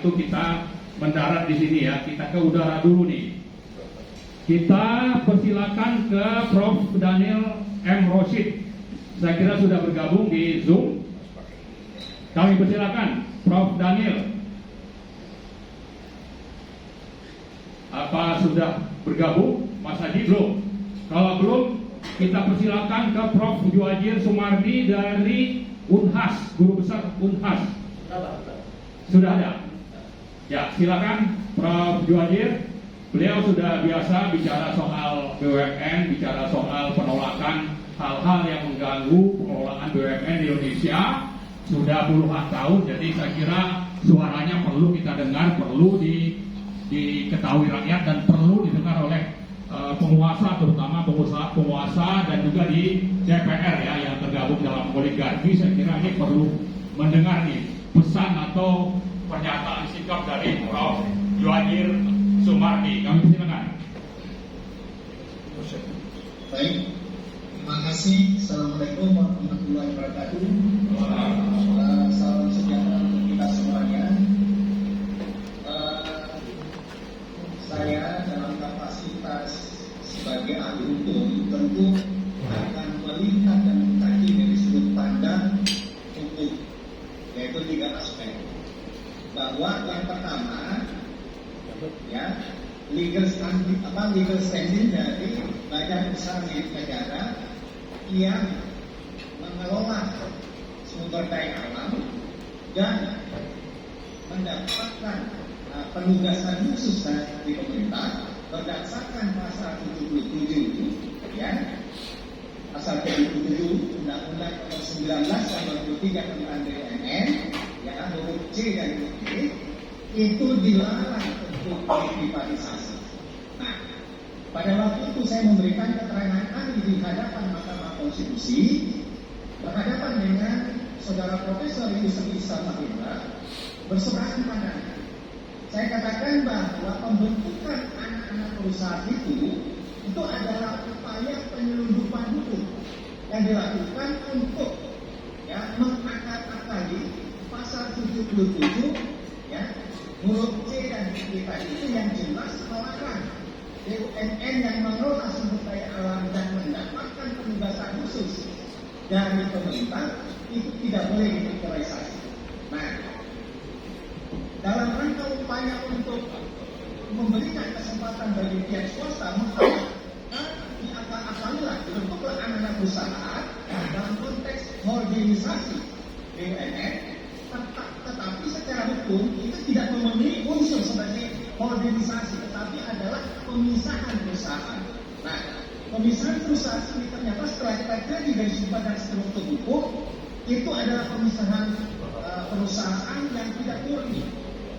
itu kita mendarat di sini ya. Kita ke udara dulu nih. Kita persilakan ke Prof. Daniel M. Roshid. Saya kira sudah bergabung di Zoom. Kami persilakan Prof. Daniel. Apa sudah bergabung? Mas Haji belum? Kalau belum, kita persilakan ke Prof. Juwajir Sumardi dari Unhas, Guru Besar Unhas. Sudah ada? Ya, silakan Prof. Juwajir. Beliau sudah biasa bicara soal BUMN, bicara soal penolakan hal-hal yang mengganggu pengelolaan BUMN di Indonesia sudah puluhan tahun. Jadi saya kira suaranya perlu kita dengar, perlu diketahui rakyat dan perlu didengar oleh penguasa, terutama penguasa dan juga di DPR ya yang tergabung dalam oligarki. Saya kira ini perlu mendengar nih pesan atau pernyataan sikap dari Prof. Juwajir Sumardi. Kami persilakan. Baik, terima kasih. Assalamualaikum warahmatullahi wabarakatuh. Salam sejahtera untuk kita semuanya. Saya dalam kapasitas sebagai ahli hukum tentu akan melihat dan mengkaji dari sudut pandang hukum, yaitu 3 aspek. Bahwa yang pertama, ya, legal standing dari badan usaha milik negara yang mengelola sumber daya alam dan mendapatkan penugasan khusus dari pemerintah berdasarkan pasal 77 ya, pasal 77 Undang-Undang Nomor 19 Tahun 2003 tentang BUMN ya, huruf C dan huruf D itu dilarang untuk diprivatisasi. Nah, pada waktu itu saya memberikan keterangan ahli di hadapan Mahkamah Konstitusi berhadapan dengan Saudara Profesor Yusuf Islam Mahendra berseberangan pandangan. Saya katakan bahwa pembentukan anak-anak perusahaan itu adalah upaya penyelundupan hukum yang dilakukan untuk ya mengakal-akali pasal 77 ya huruf C dan D tadi itu yang jelas melarang BUMN yang mengelola sumber daya alam dan mendapatkan penugasan khusus dari pemerintah itu tidak boleh diprivatisasi. Nah, dalam rangka upaya untuk memberikan kesempatan bagi pihak swasta diakal-akalilah dibentuklah anak-anak usaha dalam konteks holdingisasi BUMN, tetapi secara hukum itu tidak memenuhi unsur sebagai holdingisasi, tetapi adalah pemisahan perusahaan. Nah, pemisahan perusahaan ini ternyata setelah kita kaji dari sudut pandang struktur hukum itu adalah pemisahan perusahaan yang tidak murni,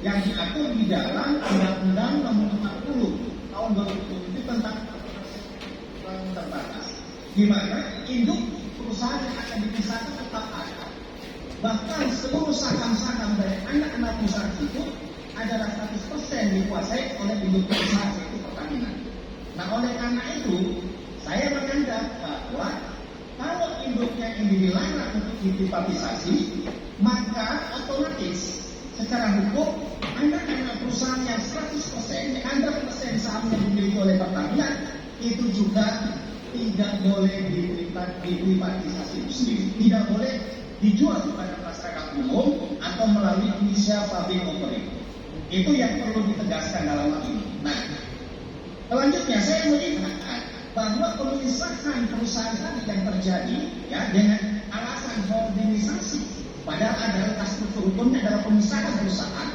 yang diatur di dalam Undang-Undang Nomor 40 Tahun 2007 tentang terbatas, di mana induk perusahaan yang akan dipisahkan tetap ada. Bahkan seluruh saham-saham dari anak-anak perusahaan itu adalah 100% dikuasai oleh induk perusahaan yaitu Pertamina. Nah, oleh karena itu saya menganggap bahwa kalau induknya ini dilarang untuk diprivatisasi, maka otomatis secara hukum anak-anak perusahaan yang 100% sahamnya dimiliki oleh Pertamina itu juga tidak boleh diprivatisasi itu sendiri, tidak boleh dijual kepada masyarakat umum atau melalui inisial public offering. Itu yang perlu ditegaskan dalam hal ini. Nah, selanjutnya saya melihat bahwa pemisahan perusahaan tadi yang terjadi ya dengan alasan holdingisasi, padahal adalah struktur hukumnya adalah pemisahan perusahaan,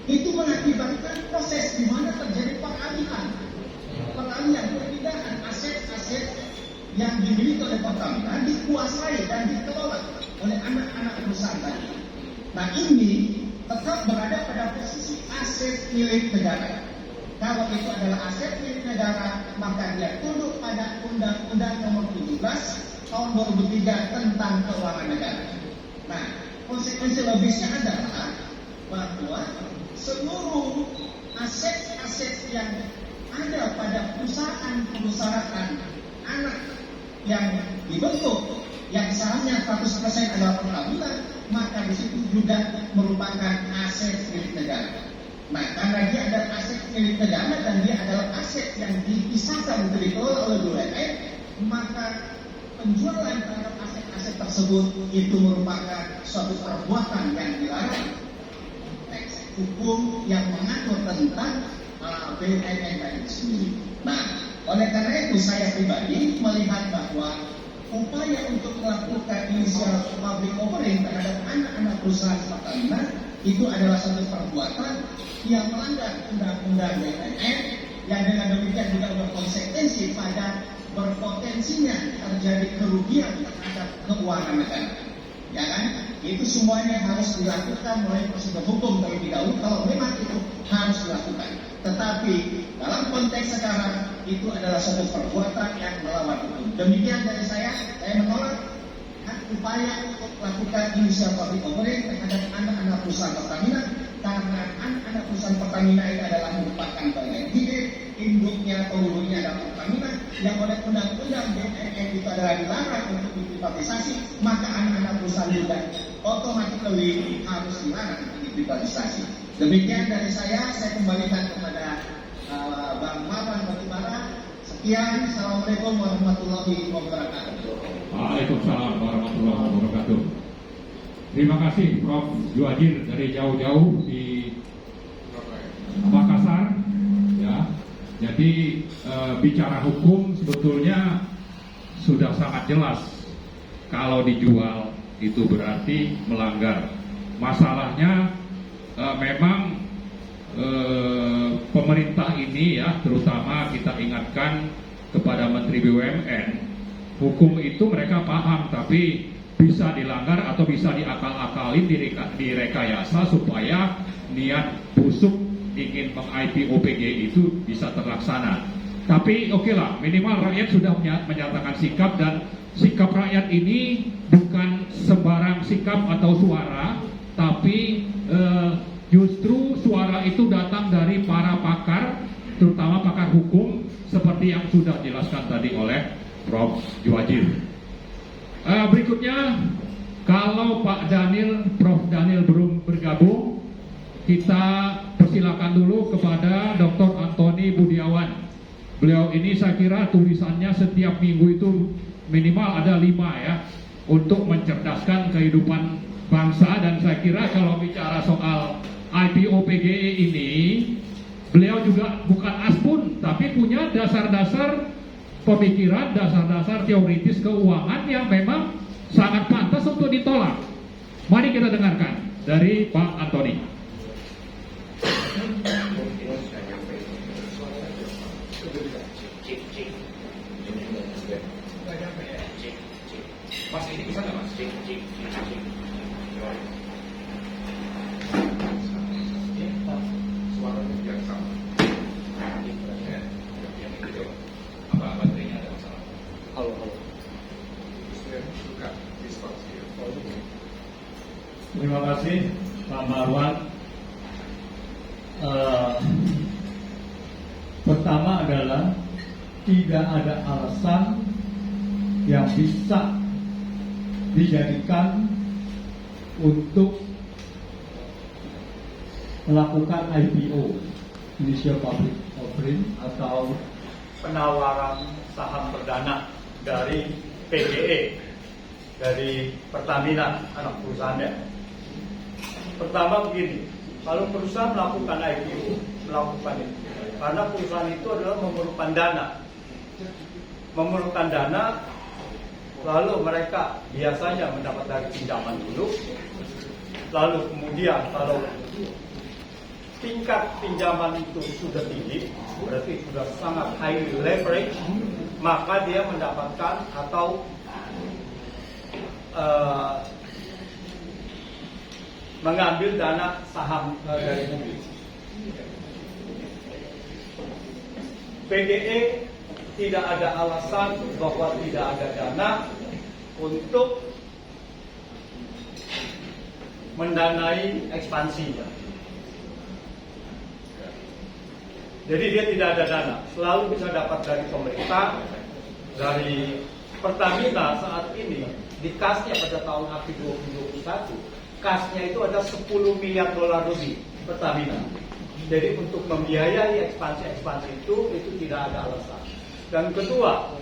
itu mengakibatkan proses di mana terjadi peralihan perpindahan aset-aset yang dimiliki oleh Pertamina dikuasai dan dikelola oleh anak-anak perusahaan tadi. Nah, ini tetap berada pada posisi aset milik negara. Kalau itu adalah aset milik negara, maka dia tunduk pada Undang-Undang Nomor 17 Tahun 2003 tentang keuangan negara. Nah, konsekuensi logisnya adalah bahwa seluruh aset-aset yang ada pada perusahaan anak yang dibentuk yang sahamnya 100% adalah Pertamina, maka di situ juga merupakan aset milik negara. Nah, karena dia adalah aset milik negara dan dia adalah aset yang dipisahkan untuk dikelola oleh BUMN, maka penjualan terhadap aset-aset tersebut itu merupakan suatu perbuatan yang dilarang. Teks hukum yang mengatur tentang BUMN tadi sendiri. Nah, oleh karena itu saya pribadi melihat bahwa upaya untuk melakukan inisial public offering terhadap anak-anak perusahaan Pertamina itu adalah satu perbuatan yang melanggar undang-undang BUMN yang dengan demikian juga berkonsekuensi pada berpotensinya terjadi kerugian terhadap keuangan negara. Ya kan? Itu semuanya harus dilakukan melalui prosedur hukum terlebih dahulu kalau memang itu harus dilakukan. Tetapi dalam konteks sekarang itu adalah suatu perbuatan yang melawan hukum. Demikian dari saya menolak upaya untuk melakukan inisial public offering terhadap anak-anak perusahaan Pertamina karena anak-anak perusahaan Pertamina ini adalah merupakan bagian hidup induknya penghulunya adalah Pertamina yang oleh undang-undang BUMN itu adalah dilarang untuk diprivatisasi, maka anak-anak perusahaan juga otomatis harus dilarang untuk diprivatisasi. Demikian dari saya kembalikan kepada Bang Maman Batubara. Sekian, Assalamualaikum warahmatullahi wabarakatuh. Waalaikumsalam warahmatullahi wabarakatuh. Terima kasih Prof. Djuhajir dari jauh-jauh di Makassar. Ya, jadi bicara hukum sebetulnya sudah sangat jelas. Kalau dijual itu berarti melanggar. Masalahnya memang pemerintah ini ya, terutama kita ingatkan kepada Menteri BUMN, hukum itu mereka paham tapi bisa dilanggar atau bisa diakal-akalin, direkayasa supaya niat busuk ingin meng-IPO PGI itu bisa terlaksana. Tapi oke lah, minimal rakyat sudah menyatakan sikap, dan sikap rakyat ini bukan sembarang sikap atau suara, tapi justru suara itu datang dari para pakar, terutama pakar hukum seperti yang sudah dijelaskan tadi oleh Prof. Djuhajir. Berikutnya, kalau Prof. Daniel belum bergabung, kita persilakan dulu kepada Dr. Antoni Budiawan. Beliau ini saya kira tulisannya setiap minggu itu minimal ada 5 ya, untuk mencerdaskan kehidupan bangsa, dan saya kira kalau bicara soal IPO PGI ini, beliau juga bukan aspun, tapi punya dasar-dasar pemikiran, dasar-dasar teoritis keuangan yang memang sangat pantas untuk ditolak. Mari kita dengarkan dari Pak Antoni. Mas, ini bisa nggak Mas? Suaranya biar sama. Apa baterainya ada masalah? Halo. Terima kasih Pak Marwan. Pertama adalah tidak ada alasan yang bisa dijadikan untuk melakukan IPO, initial public offering, atau penawaran saham perdana dari PGE, dari Pertamina, anak perusahaannya. Pertama begini, kalau perusahaan melakukan IPO, melakukan itu, karena perusahaan itu adalah memerlukan dana, lalu mereka biasanya mendapat dari pinjaman dulu, lalu kemudian kalau tingkat pinjaman itu sudah tinggi, berarti sudah sangat high leverage, maka dia mendapatkan atau mengambil dana saham dari publik. PGE tidak ada alasan bahwa tidak ada dana untuk mendanai ekspansinya. Jadi dia tidak ada dana, selalu bisa dapat dari pemerintah, dari Pertamina saat ini di kasnya pada tahun akhir 2021, kasnya itu ada $10 miliar lebih Pertamina. Jadi untuk membiayai ekspansi itu tidak ada alasan. Dan kedua,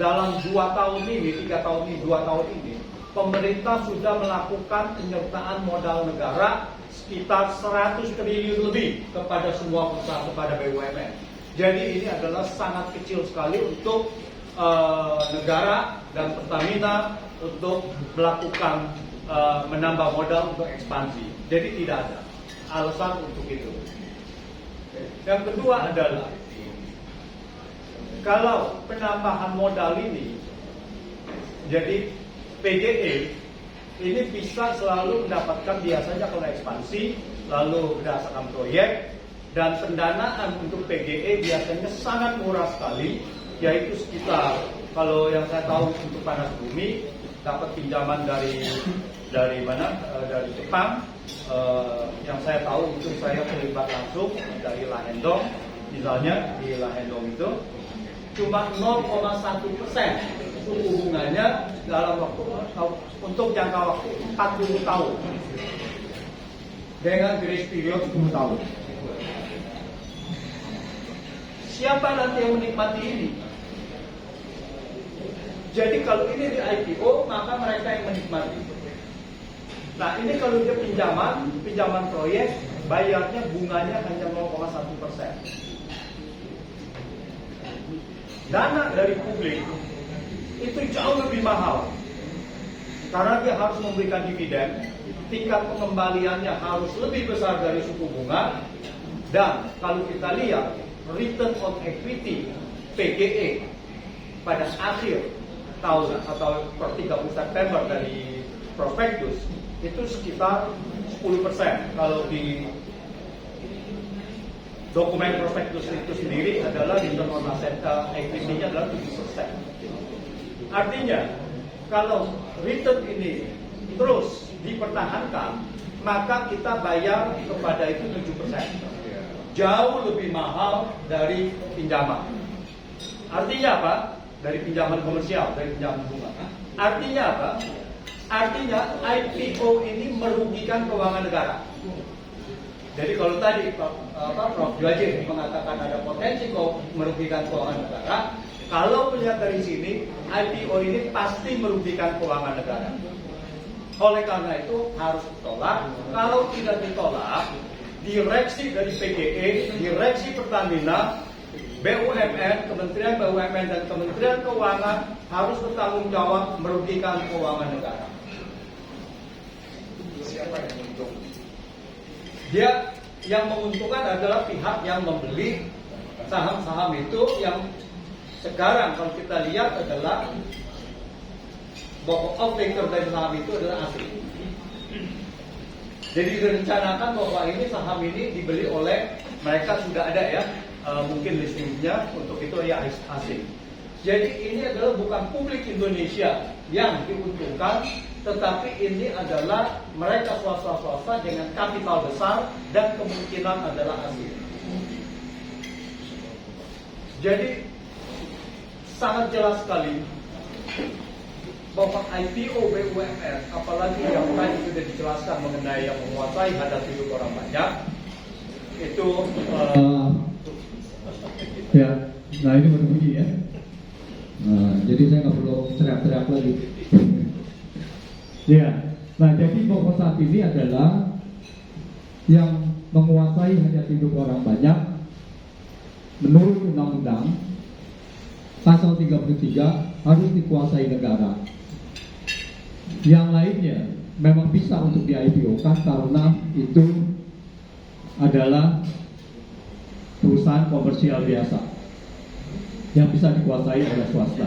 dalam 2 tahun ini, 3 tahun ini, 2 tahun ini, pemerintah sudah melakukan penyertaan modal negara sekitar 100 triliun lebih kepada semua perusahaan, kepada BUMN. Jadi ini adalah sangat kecil sekali untuk negara dan Pertamina untuk melakukan menambah modal untuk ekspansi. Jadi tidak ada alasan untuk itu. Yang kedua adalah kalau penambahan modal ini, jadi PGE ini bisa selalu mendapatkan biasanya kalau ekspansi, lalu berdasarkan proyek, dan pendanaan untuk PGE biasanya sangat murah sekali, yaitu sekitar, kalau yang saya tahu untuk panas bumi dapat pinjaman dari mana? Dari Jepang. Yang saya tahu itu saya terlibat langsung dari Lahendong, misalnya di Lahendong itu cuma 0,1% suku bunganya dalam waktu untuk jangka waktu 40 tahun dengan grace period 10 tahun. Siapa nanti yang menikmati ini? Jadi kalau ini di IPO, maka mereka yang menikmati. Nah ini kalau dia pinjaman proyek, bayarnya bunganya hanya 0,1%. Dana dari publik itu jauh lebih mahal karena dia harus memberikan dividen, tingkat pengembaliannya harus lebih besar dari suku bunga, dan kalau kita lihat return on equity PGE pada akhir tahun atau per 30 September dari prospektus itu sekitar 10%. Kalau di dokumen prospektus itu sendiri adalah return on asset equity-nya adalah 7%. Artinya kalau return ini terus dipertahankan, maka kita bayar kepada itu 7%. Jauh lebih mahal dari pinjaman. Artinya apa? Dari pinjaman komersial, dari pinjaman bunga. Artinya apa? Artinya IPO ini merugikan keuangan negara. Jadi kalau tadi Prof. Dwajir mengatakan ada potensi merugikan keuangan negara, kalau melihat dari sini IPO ini pasti merugikan keuangan negara. Oleh karena itu harus ditolak. Kalau tidak ditolak, direksi dari PGE, direksi Pertamina, BUMN, Kementerian BUMN dan Kementerian Keuangan harus bertanggung jawab merugikan keuangan negara. Siapa yang untung? Dia yang menguntungkan adalah pihak yang membeli saham-saham itu, yang sekarang kalau kita lihat adalah bahwa off-taker dari saham itu adalah asing. Jadi direncanakan bahwa ini saham ini dibeli oleh mereka, sudah ada ya, mungkin listingnya untuk itu ya asing. Jadi ini adalah bukan publik Indonesia yang diuntungkan, tetapi ini adalah mereka swasta dengan kapital besar dan kemungkinan adalah asing. Jadi sangat jelas sekali bahwa IPO BUMN, apalagi yang tadi sudah dijelaskan mengenai yang menguasai hadat hidup orang banyak, itu ya, nah ini berbunyi ya. Jadi saya nggak perlu teriak-teriak lagi. Ya, nah jadi pokok saat ini adalah yang menguasai hajat hidup orang banyak menurut undang-undang pasal 33 harus dikuasai negara. Yang lainnya memang bisa untuk di IPO-kan karena itu adalah perusahaan komersial biasa yang bisa dikuasai oleh swasta.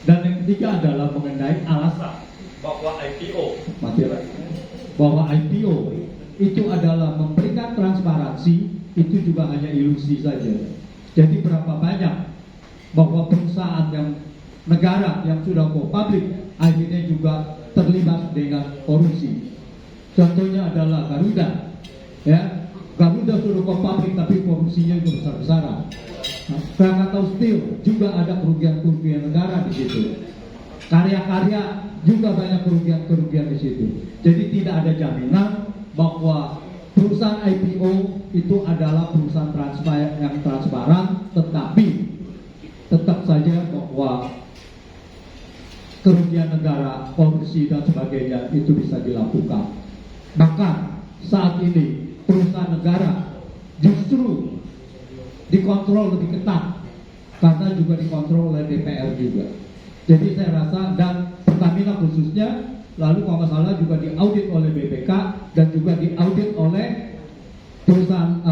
Dan yang ketiga adalah mengenai alasan bahwa IPO itu adalah memberikan transparansi, itu juga hanya ilusi saja. Jadi berapa banyak bahwa perusahaan yang negara yang sudah go public akhirnya juga terlibat dengan korupsi. Contohnya adalah Garuda, ya, Garuda sudah go public tapi korupsinya itu besar-besaran. Krakatau Steel juga ada kerugian-kerugian negara di situ. Karya-karya juga banyak kerugian-kerugian di situ. Jadi tidak ada jaminan bahwa perusahaan IPO itu adalah perusahaan yang transparan, tetapi tetap saja bahwa kerugian negara, korupsi dan sebagainya itu bisa dilakukan. Bahkan saat ini perusahaan negara justru dikontrol lebih ketat karena juga dikontrol oleh DPR juga. Jadi saya rasa, dan Pertamina khususnya, lalu kalau nggak salah juga diaudit oleh BPK dan juga diaudit oleh perusahaan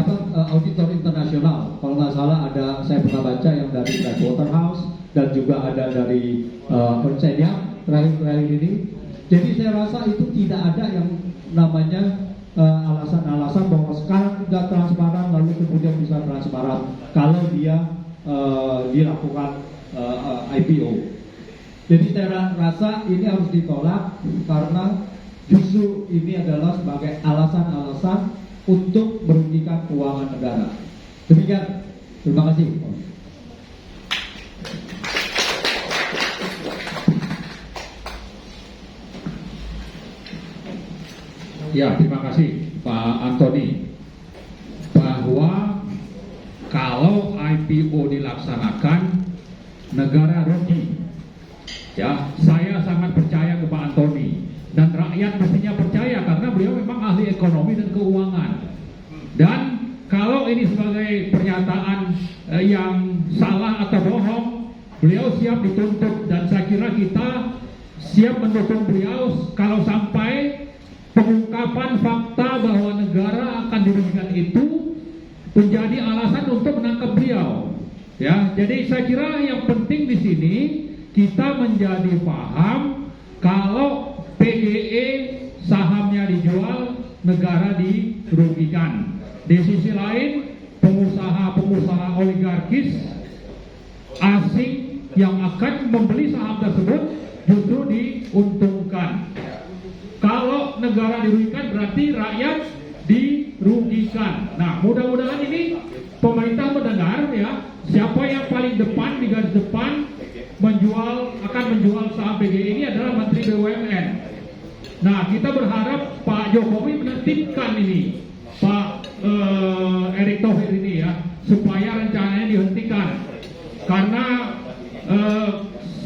auditor internasional. Kalau nggak salah ada, saya pernah baca yang dari Pricewaterhouse dan juga ada dari Ernst & Young terakhir ini. Jadi saya rasa itu tidak ada yang namanya alasan-alasan bahwa sekarang tidak transparan lalu kemudian bisa transparan kalau dia dilakukan IPO. Jadi saya rasa ini harus ditolak karena justru ini adalah sebagai alasan-alasan untuk merugikan keuangan negara. Demikian, terima kasih. Ya, terima kasih Pak Antoni. Bahwa kalau IPO dilaksanakan, negara rugi. Ya, saya sangat percaya ke Pak Antoni, dan rakyat mestinya percaya karena beliau memang ahli ekonomi dan keuangan. Dan kalau ini sebagai pernyataan yang salah atau bohong, beliau siap dituntut, dan saya kira kita siap mendukung beliau kalau sampai pengungkapan fakta bahwa negara akan dirugikan itu menjadi alasan untuk menangkap beliau. Ya, jadi saya kira yang penting di sini kita menjadi paham kalau PGE sahamnya dijual, negara dirugikan. Di sisi lain, pengusaha-pengusaha oligarkis asing yang akan membeli saham tersebut justru diuntungkan. Kalau negara dirugikan berarti rakyat dirugikan. Nah, mudah-mudahan ini pemerintah mendengar ya, siapa yang paling depan di garis depan akan menjual saham PGE ini adalah Menteri BUMN. Nah, kita berharap Pak Jokowi menertibkan ini, Pak Erick Thohir ini ya, supaya rencananya dihentikan. Karena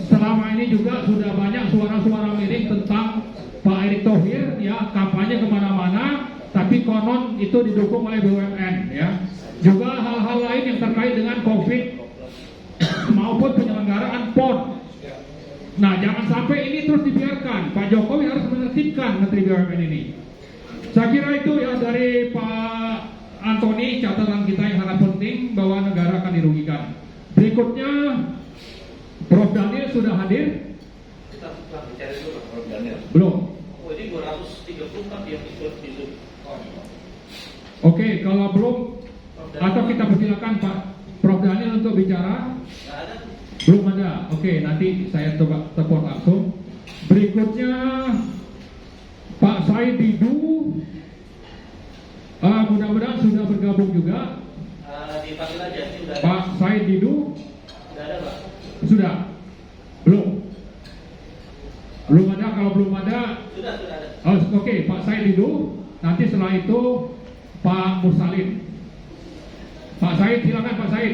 selama ini juga sudah banyak suara-suara miring tentang Pak Erick Thohir ya, kampanye kemana-mana, tapi konon itu didukung oleh BUMN ya. Juga hal-hal lain yang terkait dengan COVID maupun penyelenggaraan PON. Nah, jangan sampai ini terus dibiarkan. Pak Jokowi harus menertibkan Menteri BUMN ini. Saya kira itu ya dari Pak Antoni, catatan kita yang sangat penting bahwa negara akan dirugikan. Berikutnya, Prof. Daniel sudah hadir? Kita bicara dulu Prof. Daniel. Belum. Oh, ini 230 kan yang ikut di Zoom. Oke, kalau belum, atau kita persilakan Pak Prof. Daniel untuk bicara. Nggak ada. Belum ada. Oke, nanti saya coba telepon langsung. Berikutnya Pak Said Didu, mudah-mudahan sudah bergabung juga. Dipanggil aja, ini udah ada. Pak Said Didu Udah ada, Pak. sudah? Belum? Belum ada. Kalau belum ada, Sudah ada. Oke, Pak Said Didu. Nanti setelah itu Pak Mursalin. Pak Said, silakan Pak Said.